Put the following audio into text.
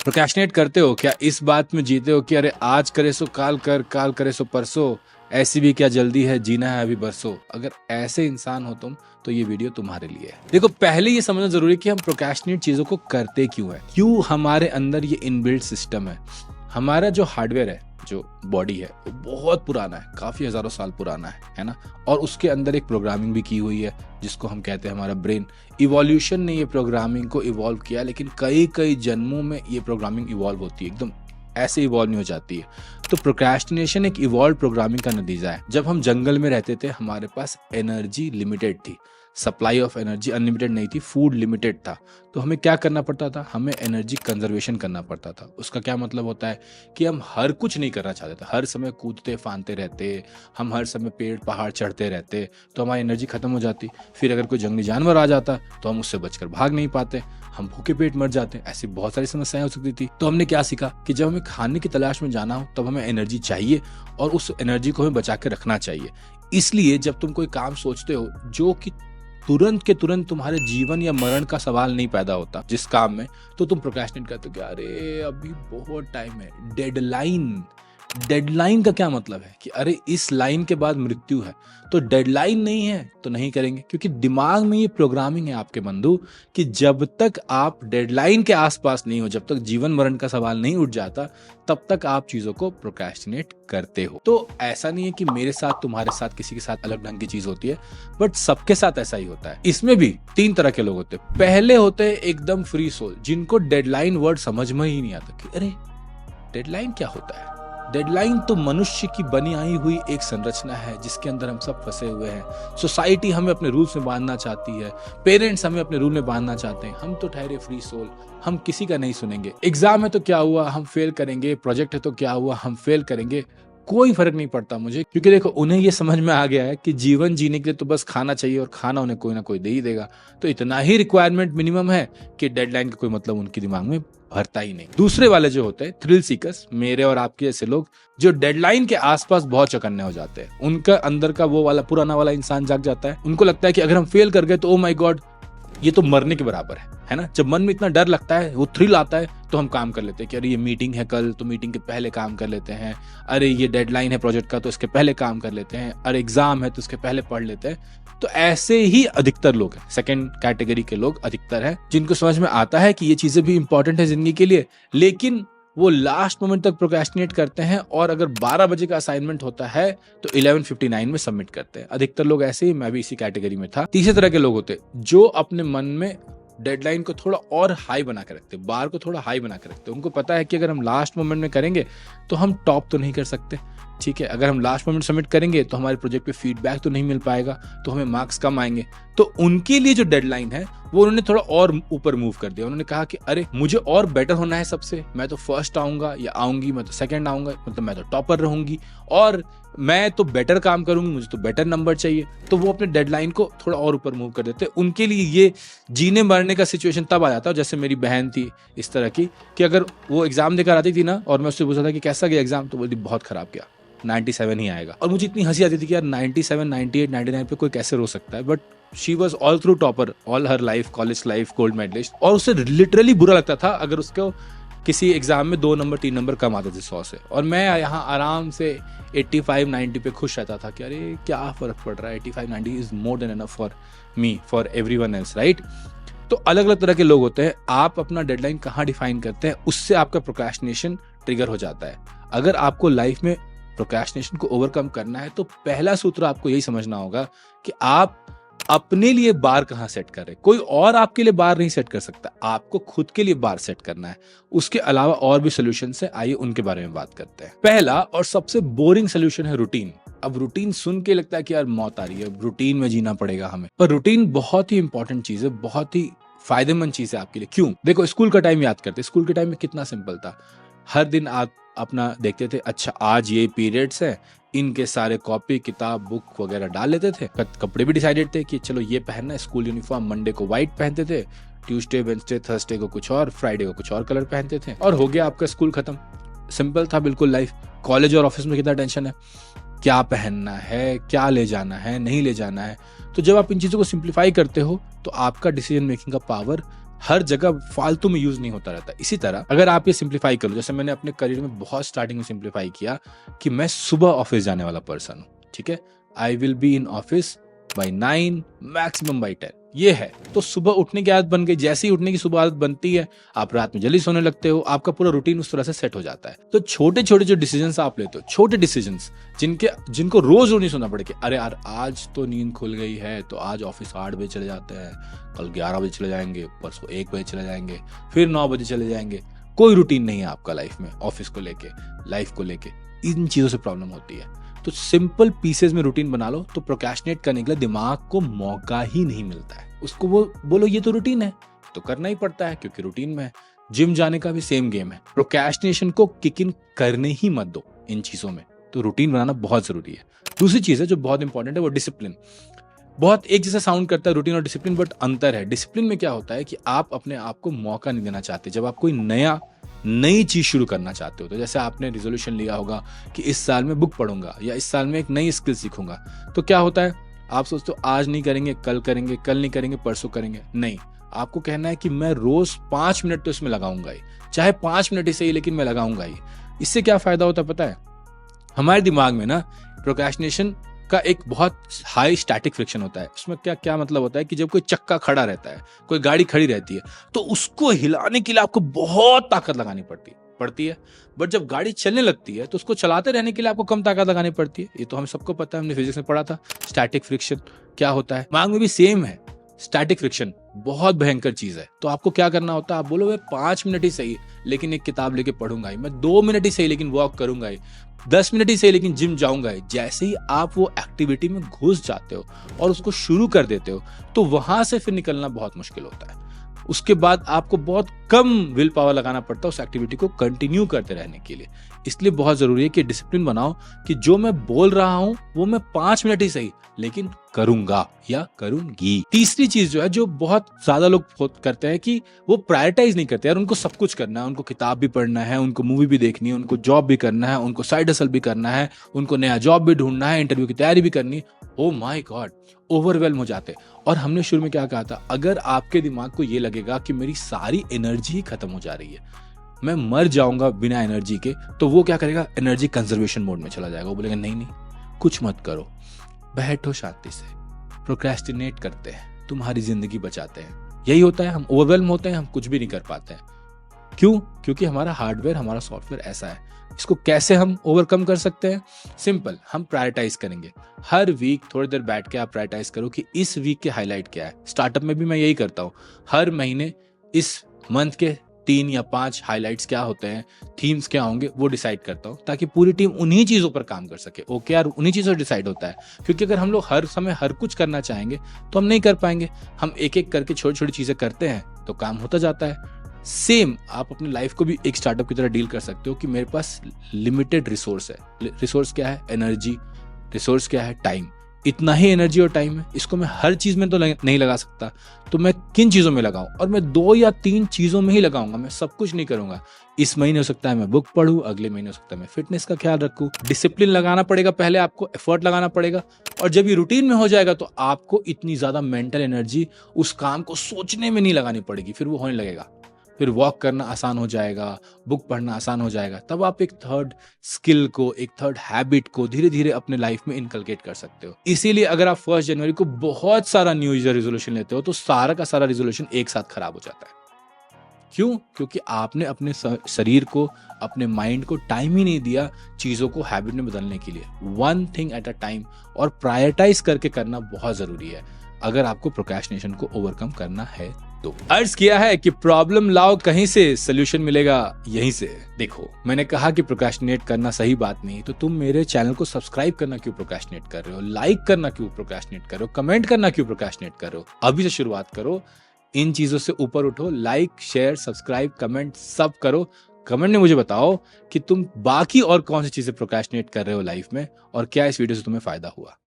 Procrastinate करते हो क्या इस बात में जीते हो कि अरे आज करे सो काल कर, काल करे सो परसों, ऐसी भी क्या जल्दी है, जीना है अभी बरसों। अगर ऐसे इंसान हो तुम तो ये वीडियो तुम्हारे लिए है। देखो, पहले ये समझना जरूरी है कि हम प्रोक्रेस्टिनेट चीजों को करते क्यों है, क्यों हमारे अंदर ये इनबिल्ट सिस्टम है। हमारा जो हार्डवेयर है, जो बॉडी है, वो बहुत पुराना है, काफी हजारों साल पुराना है ना। और उसके अंदर एक प्रोग्रामिंग भी की हुई है जिसको हम कहते हैं हमारा ब्रेन। इवोल्यूशन ने ये प्रोग्रामिंग को इवॉल्व किया, लेकिन कई कई जन्मों में ये प्रोग्रामिंग इवॉल्व होती है, एकदम ऐसे इवॉल्व नहीं हो जाती है। तो प्रोक्रेस्टिनेशन एक इवॉल्व प्रोग्रामिंग का नतीजा है। जब हम जंगल में रहते थे हमारे पास एनर्जी लिमिटेड थी, सप्लाई ऑफ एनर्जी अनलिमिटेड नहीं थी, फूड लिमिटेड था। तो हमें क्या करना पड़ता था, हमें एनर्जी कंजर्वेशन करना पड़ता था। उसका क्या मतलब होता है कि हम हर कुछ नहीं करना चाहते थे, हर समय कूदते फांदते रहते, हम हर समय पेड़ पहाड़ चढ़ते रहते, तो हमारी एनर्जी खत्म हो जाती। फिर अगर कोई जंगली जानवर आ जाता तो हम उससे बचकर भाग नहीं पाते, हम भूखे पेट मर जाते। ऐसी बहुत सारी समस्याएं हो सकती थी। तो हमने क्या सीखा कि जब हमें खाने की तलाश में जाना हो तब हमें एनर्जी चाहिए और उस एनर्जी को हमें बचा के रखना चाहिए। इसलिए जब तुम कोई काम सोचते हो जो कि तुरंत के तुरंत तुम्हारे जीवन या मरण का सवाल नहीं पैदा होता जिस काम में, तो तुम प्रोक्रेस्टिनेट करते हो कि अरे अभी बहुत टाइम है। डेडलाइन, डेडलाइन का क्या मतलब है कि अरे इस लाइन के बाद मृत्यु है, तो डेडलाइन नहीं है तो नहीं करेंगे। क्योंकि दिमाग में ये प्रोग्रामिंग है आपके बंधु कि जब तक आप डेडलाइन के आसपास नहीं हो, जब तक जीवन मरण का सवाल नहीं उठ जाता, तब तक आप चीजों को प्रोक्रेस्टिनेट करते हो। तो ऐसा नहीं है कि मेरे साथ, तुम्हारे साथ, किसी के साथ अलग ढंग की चीज होती है, बट सबके साथ ऐसा ही होता है। इसमें भी तीन तरह के लोग होते हैं। पहले होते हैं एकदम फ्री सोल, जिनको डेडलाइन वर्ड समझ में ही नहीं आता कि अरे डेडलाइन क्या होता है। डेडलाइन तो मनुष्य की बनी आई हुई एक संरचना है जिसके अंदर हम सब फंसे हुए हैं। सोसाइटी हमें अपने रूल्स में बांधना चाहती है, पेरेंट्स हमें अपने रूल में बांधना चाहते हैं। हम तो ठहरे फ्री सोल, हम किसी का नहीं सुनेंगे। एग्जाम है तो क्या हुआ, हम फेल करेंगे। प्रोजेक्ट है तो क्या हुआ, हम फेल करेंगे। कोई फर्क नहीं पड़ता मुझे, क्योंकि देखो उन्हें ये समझ में आ गया है कि जीवन जीने के लिए तो बस खाना चाहिए और खाना उन्हें कोई ना कोई दे ही देगा। तो इतना ही रिक्वायरमेंट मिनिमम है कि डेडलाइन का कोई मतलब उनके दिमाग में भरता ही नहीं। दूसरे वाले जो होते हैं थ्रिल सीकर्स, मेरे और आपके जैसे लोग, जो डेडलाइन के आसपास बहुत चौकन्ने हो जाते हैं। उनका अंदर का वो वाला पुराना वाला इंसान जाग जाता है। उनको लगता है कि अगर हम फेल कर गए तो ओ माय गॉड, ये तो मरने के बराबर है ना। जब मन में इतना डर लगता है, वो थ्रिल आता है, तो हम काम कर लेते हैं कि अरे ये मीटिंग है कल, तो मीटिंग के पहले काम कर लेते हैं। अरे ये डेडलाइन है प्रोजेक्ट का, तो इसके पहले काम कर लेते हैं। अरे एग्जाम है तो इसके पहले पढ़ लेते हैं। तो ऐसे ही अधिकतर लोग हैं, सेकेंड कैटेगरी के लोग अधिकतर है, जिनको समझ में आता है कि ये चीजें भी इंपॉर्टेंट है जिंदगी के लिए, लेकिन वो लास्ट मोमेंट तक प्रोक्रेस्टिनेट करते हैं। और अगर 12 बजे का असाइनमेंट होता है तो 11:59 में सबमिट करते हैं। अधिकतर लोग ऐसे ही, मैं भी इसी कैटेगरी में था। तीसरे तरह के लोग होते हैं जो अपने मन में डेडलाइन को थोड़ा और हाई बना के रखते, बार को थोड़ा हाई बना के रखते। उनको पता है कि अगर हम लास्ट मोमेंट में करेंगे तो हम टॉप तो नहीं कर सकते, ठीक है। अगर हम लास्ट मोमेंट सबमिट करेंगे तो हमारे प्रोजेक्ट पे फीडबैक तो नहीं मिल पाएगा, तो हमें मार्क्स कम आएंगे। तो उनके लिए जो डेडलाइन है वो उन्होंने थोड़ा और ऊपर मूव कर दिया। उन्होंने कहा कि अरे मुझे और बेटर होना है सबसे, मैं तो फर्स्ट आऊंगा या आऊंगी, मैं तो सेकंड आऊंगा, मतलब मैं तो टॉपर रहूंगी, और मैं तो बेटर काम करूंगी, मुझे तो बेटर नंबर चाहिए। तो वो अपने डेडलाइन को थोड़ा और ऊपर मूव कर देते। उनके लिए ये जीने मरने का सिचुएशन तब आ जाता है, जैसे मेरी बहन थी इस तरह की, कि अगर वो एग्जाम देकर आती थी ना और मैं उससे पूछा था कि कैसा गया एग्जाम, तो बोलती बहुत खराब गया, 97 ही आएगा। और मुझे इतनी हंसी आती थी कि यार 97, 98, 99 पे कोई कैसे रो सकता है। But she was all through topper, all her life, college life, gold medalist. और उसे लिटरली बुरा लगता था अगर उसको किसी एग्जाम में 2 नंबर 3 नंबर कम आते थे 100 से, और मैं यहाँ आराम से 85, 90 पे खुश रहता था कि अरे क्या फर्क पड़ रहा है, 85, 90 is more than enough for me, for everyone else, right. तो अलग अलग तरह के लोग होते हैं। आप अपना डेडलाइन कहाँ डिफाइन करते हैं, उससे आपका प्रोक्रेस्टिनेशन ट्रिगर हो जाता है। अगर आपको लाइफ में प्रोक्रेस्टिनेशन को ओवरकम करना है तो पहला सूत्र आपको यही समझना होगा कि आप अपने लिए बार कहां सेट कर रहे हैं। कोई और आपके लिए बार नहीं सेट कर सकता, आपको खुद के लिए बार सेट करना है। उसके अलावा और भी सोल्यूशन है, आइए उनके बारे में बात करते हैं। पहला और सबसे बोरिंग सोल्यूशन है रूटीन। अब रूटीन सुन के लगता है कि यार मौत आ रही है, रूटीन में जीना पड़ेगा हमें, पर रूटीन बहुत ही इंपॉर्टेंट चीज है, बहुत ही फायदेमंद चीज है आपके लिए। क्यों? देखो, स्कूल का टाइम याद करते, स्कूल के टाइम में कितना सिंपल था। हर दिन आप अपना देखते थे, अच्छा आज ये पीरियड्स है, इनके सारे कॉपी किताब बुक वगैरह डाल लेते थे। कपड़े भी डिसाइडेड थे कि चलो ये पहनना है, स्कूल यूनिफॉर्म, मंडे को व्हाइट पहनते थे, ट्यूसडे वेडनेसडे थर्सडे को कुछ और, फ्राइडे को कुछ और कलर पहनते थे, और हो गया आपका स्कूल खत्म। सिंपल था बिल्कुल लाइफ। कॉलेज और ऑफिस में कितना टेंशन है, क्या पहनना है, क्या ले जाना है, नहीं ले जाना है। तो जब आप इन चीजों को सिंप्लीफाई करते हो तो आपका डिसीजन मेकिंग का पावर हर जगह फालतू में यूज नहीं होता रहता। इसी तरह अगर आप ये सिंप्लीफाई कर लो, जैसे मैंने अपने करियर में बहुत स्टार्टिंग में सिंप्लीफाई किया कि मैं सुबह ऑफिस जाने वाला पर्सन हूँ, ठीक है, I will be in office by 9 maximum by 10, ये है। तो सुबह उठने की आदत बन गई। जैसे ही उठने की सुबह आदत बनती है, आप रात में जल्दी सोने लगते हो, आपका पूरा रूटीन उस तरह से सेट हो जाता है। तो छोटे छोटे जो डिसीजंस आप लेते हो, छोटे डिसीजंस जिनको रोज नहीं सोना पड़े कि अरे यार आज तो नींद खुल गई है तो आज ऑफिस 8 बजे चले जाते हैं, कल 11 बजे चले जाएंगे, परसों 1 बजे चले जाएंगे, फिर 9 बजे चले जाएंगे। कोई रूटीन नहीं है आपका लाइफ में, ऑफिस को लेके, लाइफ को लेके। इन चीजों से प्रॉब्लम होती है। तो सिंपल पीसेस में रूटीन बना लो, तो प्रोक्रेस्टिनेट करने के लिए दिमाग को मौका ही नहीं मिलता है। उसको वो बोलो ये तो रूटीन है, तो करना ही पड़ता है क्योंकि रूटीन में है। जिम जाने का भी सेम गेम है। प्रोक्रेस्टिनेशन को किक इन करने ही मत दो इन चीजों में। तो रूटीन बनाना बहुत जरूरी है। दूसरी चीज है जो बहुत इंपॉर्टेंट है, वो डिसिप्लिन। बहुत एक जैसा साउंड करता है रूटीन और डिसिप्लिन, बट अंतर है। डिसिप्लिन में क्या होता है कि आप अपने आप को मौका नहीं देना चाहते। जब आप कोई नई चीज शुरू करना चाहते हो, तो जैसे आपने रिजोल्यूशन लिया होगा कि इस साल में बुक पढ़ूंगा या इस साल में एक नई स्किल सीखूंगा, तो क्या होता है, आप सोचते हो आज नहीं करेंगे, कल करेंगे, कल नहीं करेंगे, परसों करेंगे। नहीं, आपको कहना है कि मैं रोज 5 मिनट तो इसमें लगाऊंगा ही, चाहे 5 मिनट ही सही, लेकिन मैं लगाऊंगा ही। इससे क्या फायदा होता है पता है, हमारे दिमाग में ना प्रोक्रेस्टिनेशन का एक बहुत हाई स्टैटिक फ्रिक्शन होता है। उसमें क्या मतलब होता है कि जब कोई चक्का खड़ा रहता है, कोई गाड़ी खड़ी रहती है, तो उसको हिलाने के लिए आपको बहुत ताकत लगानी पड़ती है। बट जब गाड़ी चलने लगती है तो उसको चलाते रहने के लिए आपको कम ताकत लगानी पड़ती है। ये तो हम सबको पता है, हमने फिजिक्स में पढ़ा था स्टैटिक फ्रिक्शन क्या होता है। दिमाग में भी सेम है, स्टैटिक फ्रिक्शन बहुत भयंकर चीज है। तो आपको क्या करना होता है, आप बोलो मैं 5 मिनट ही सही लेकिन एक किताब लेके पढ़ूंगा ही, मैं 2 मिनट ही सही लेकिन वॉक करूंगा ही, 10 मिनट ही सही लेकिन जिम जाऊंगा ही। जैसे ही आप वो एक्टिविटी में घुस जाते हो और उसको शुरू कर देते हो, तो वहां से फिर निकलना बहुत मुश्किल होता है। उसके बाद आपको बहुत कम विल पावर लगाना पड़ता है उस एक्टिविटी को कंटिन्यू करते रहने के लिए। इसलिए बहुत जरूरी है कि डिसिप्लिन बनाओ कि जो मैं बोल रहा हूं वो मैं 5 मिनट ही सही लेकिन करूंगा या करूंगी। तीसरी चीज जो है, जो बहुत ज्यादा लोग करते हैं कि वो प्रायोरिटाइज नहीं करते। यार उनको सब कुछ करना है, उनको किताब भी पढ़ना है, उनको मूवी भी देखनी है, उनको जॉब भी करना है, उनको साइड हसल भी करना है, उनको नया जॉब भी ढूंढना है, इंटरव्यू की तैयारी भी करनी है। ओ माय गॉड, ओवरवेल्म हो जाते। और हमने शुरू में क्या कहा था, अगर आपके दिमाग को ये लगेगा कि मेरी सारी एनर्जी ही खत्म हो जा रही है, मैं मर जाऊंगा बिना एनर्जी के, तो वो क्या करेगा, एनर्जी कंजर्वेशन मोड में चला जाएगा। वो बोलेगा नहीं कुछ मत करो, बैठो शांति से, प्रोक्रेस्टिनेट करते हैं, तुम्हारी जिंदगी बचाते हैं। यही होता है, हम ओवरवेल्म होते हैं, हम कुछ भी नहीं कर पाते हैं। क्यों? क्योंकि हमारा हार्डवेयर, हमारा सॉफ्टवेयर ऐसा है। इसको कैसे हम ओवरकम कर सकते हैं? सिंपल, हम प्रायोरिटाइज करेंगे। हर वीक थोड़ी देर बैठ के आप प्रायोरिटाइज करो कि इस वीक के हाईलाइट क्या है। स्टार्टअप में भी मैं यही करता हूँ। हर महीने इस मंथ के 3 या 5 हाईलाइट्स क्या होते हैं, थीम्स क्या होंगे, वो डिसाइड करता हूँ, ताकि पूरी टीम उन्हीं चीजों पर काम कर सके। ओके यार, उन्हीं चीजों से डिसाइड होता है। क्योंकि अगर हम लोग हर समय हर कुछ करना चाहेंगे तो हम नहीं कर पाएंगे। हम एक एक करके छोटी छोटी चीजें करते हैं तो काम होता जाता है। सेम आप अपनी लाइफ को भी एक स्टार्टअप की तरह डील कर सकते हो कि मेरे पास लिमिटेड रिसोर्स है। रिसोर्स क्या है? एनर्जी। रिसोर्स क्या है? टाइम। इतना ही एनर्जी और टाइम है, इसको मैं हर चीज में तो नहीं लगा सकता, तो मैं किन चीजों में लगाऊं? और मैं 2 या 3 चीजों में ही लगाऊंगा, मैं सब कुछ नहीं करूंगा। इस महीने हो सकता है मैं बुक पढूं, अगले महीने हो सकता है मैं फिटनेस का ख्याल रखूं। डिसिप्लिन लगाना पड़ेगा, पहले आपको एफर्ट लगाना पड़ेगा, और जब ये रूटीन में हो जाएगा तो आपको इतनी ज्यादा मेंटल एनर्जी उस काम को सोचने में नहीं लगानी पड़ेगी, फिर वो होने लगेगा। फिर वॉक करना आसान हो जाएगा, बुक पढ़ना आसान हो जाएगा। तब आप एक थर्ड स्किल को, एक थर्ड हैबिट को धीरे धीरे अपने लाइफ में इनकलकेट कर सकते हो। इसीलिए अगर आप 1 जनवरी को बहुत सारा न्यू ईयर रेजोल्यूशन लेते हो तो सारा का सारा रेजोल्यूशन एक साथ खराब हो जाता है। क्यों? क्योंकि आपने अपने शरीर को, अपने माइंड को टाइम ही नहीं दिया चीजों को हैबिट में बदलने के लिए। 1 थिंग एट अ टाइम, और प्रायोरिटाइज करके करना बहुत जरूरी है अगर आपको प्रोक्रेस्टिनेशन को ओवरकम करना है। तो अर्ज किया है कि प्रॉब्लम लाओ कहीं से, सोल्यूशन मिलेगा यहीं से। देखो, मैंने कहा कि प्रोक्रेस्टिनेट करना सही बात नहीं, तो तुम मेरे चैनल को सब्सक्राइब करना क्यों प्रोक्रेस्टिनेट कर रहे हो, लाइक करना क्यों प्रोक्रेस्टिनेट कर रहे हो, कमेंट करना क्यों प्रोक्रेस्टिनेट कर रहे हो? अभी से शुरुआत करो, इन चीजों से ऊपर उठो। लाइक, शेयर, सब्सक्राइब, कमेंट सब करो। कमेंट में मुझे बताओ कि तुम बाकी और कौन सी चीजें प्रोक्रेस्टिनेट कर रहे हो लाइफ में, और क्या इस वीडियो से तुम्हें फायदा हुआ।